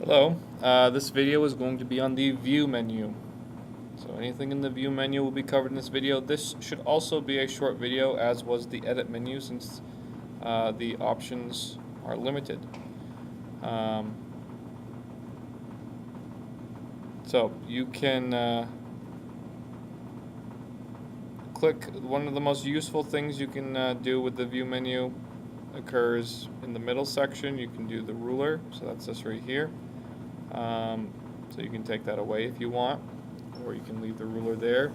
Hello, this video is going to be on the view menu. So anything in the view menu will be covered in this video. This should also be a short video, as was the edit menu, since the options are limited. So you can click. One of the most useful things you can do with the view menu occurs in the middle section. You can do the ruler, so that's this right here. So you can take that away if you want, or you can leave the ruler there.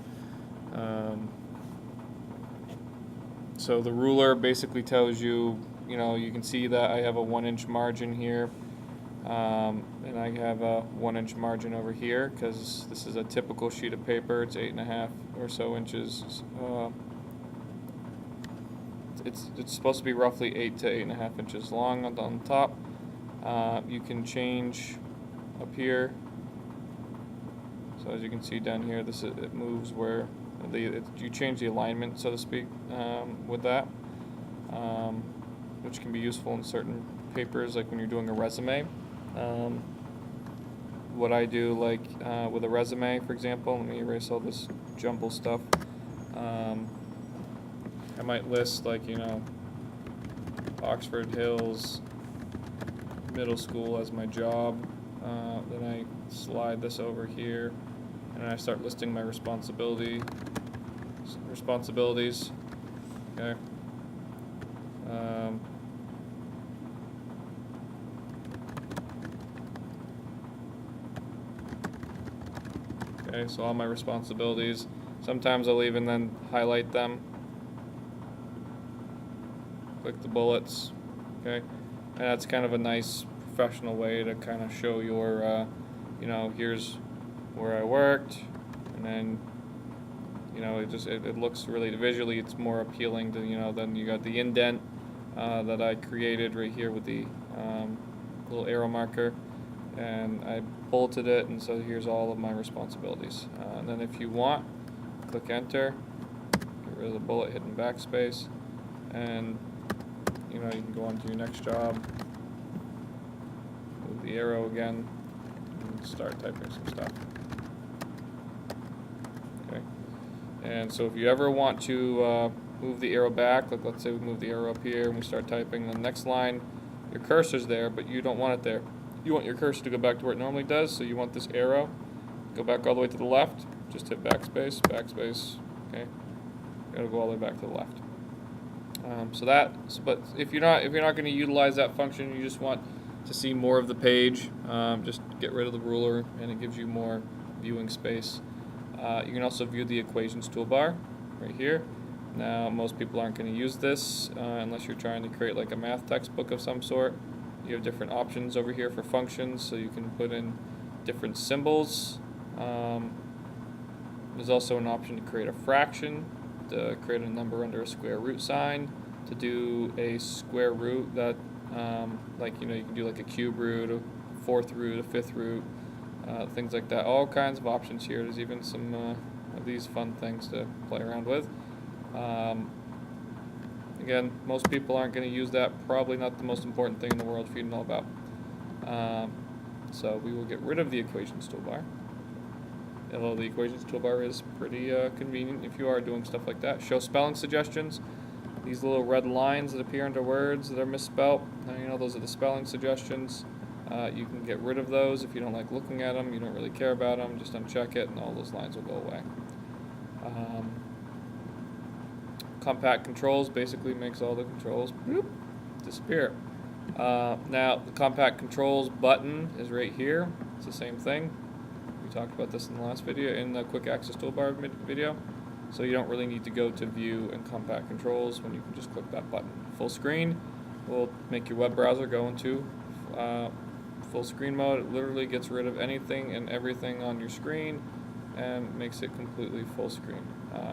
So the ruler basically tells you, you can see that I have a 1-inch margin here, and I have a 1-inch margin over here because this is a typical sheet of paper. It's 8.5 or so inches. It's supposed to be roughly 8 to 8.5 inches long on the top. You can change up here. So as you can see down here, it moves where you change the alignment, so to speak, with that, which can be useful in certain papers, like when you're doing a resume. What I do, like with a resume, for example, let me erase all this jumble stuff. I might list, like, Oxford Hills Middle School as my job. Then I slide this over here, and I start listing my responsibilities. Okay. Okay, so all my responsibilities. Sometimes I'll even then highlight them. Click the bullets. Okay, and that's kind of a nice professional way to kind of show your, here's where I worked, and then, it looks really visually, it's more appealing to, then you got the indent that I created right here with the little arrow marker, and I bolted it, and so here's all of my responsibilities. And then if you want, click enter, get rid of the bullet, hitting backspace, and you can go on to your next job, move the arrow again, and start typing some stuff. Okay. And so if you ever want to move the arrow back, like let's say we move the arrow up here and we start typing the next line, your cursor's there, but you don't want it there. You want your cursor to go back to where it normally does, so you want this arrow go back all the way to the left. Just hit backspace, okay? It'll go all the way back to the left. But if you're not going to utilize that function, you just want to see more of the page, just get rid of the ruler, and it gives you more viewing space. You can also view the equations toolbar right here. Now, most people aren't going to use this unless you're trying to create like a math textbook of some sort. You have different options over here for functions, so you can put in different symbols. There's also an option to create a fraction, to create a number under a square root sign, to do a square root that, you can do like a cube root, a fourth root, a fifth root, things like that. All kinds of options here. There's even some of these fun things to play around with. Again, most people aren't going to use that. Probably not the most important thing in the world for you to know about. So we will get rid of the equations toolbar. Although the equations toolbar is pretty convenient if you are doing stuff like that. Show spelling suggestions. These little red lines that appear under words that are misspelt, those are the spelling suggestions. You can get rid of those if you don't like looking at them, you don't really care about them, just uncheck it and all those lines will go away. Compact controls basically makes all the controls disappear. Now the compact controls button is right here. It's the same thing. We talked about this in the last video, in the quick access toolbar video. So you don't really need to go to view and compact controls when you can just click that button. Full screen will make your web browser go into full screen mode. It literally gets rid of anything and everything on your screen and makes it completely full screen.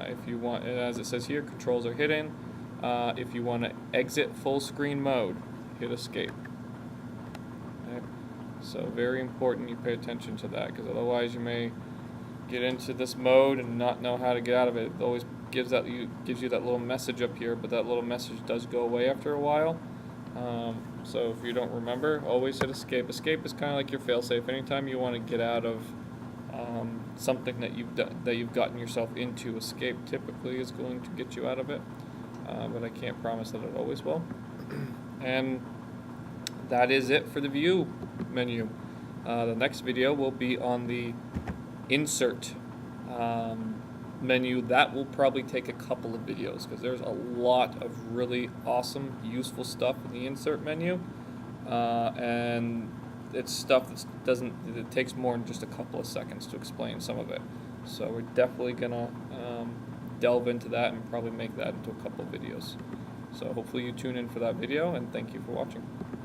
If you want, as it says here, controls are hidden. If you want to exit full screen mode, hit escape. Okay? So very important you pay attention to that, because otherwise you may get into this mode and not know how to get out of it. It always gives you that little message up here, but that little message does go away after a while. So if you don't remember, always hit escape. Escape is kind of like your failsafe. Anytime you want to get out of something that you've gotten yourself into, escape typically is going to get you out of it. But I can't promise that it always will. And that is it for the view menu. The next video will be on the insert menu. That will probably take a couple of videos because there's a lot of really awesome, useful stuff in the insert menu, and it's stuff it takes more than just a couple of seconds to explain some of it. So we're definitely gonna delve into that and probably make that into a couple of videos. So hopefully you tune in for that video, and thank you for watching.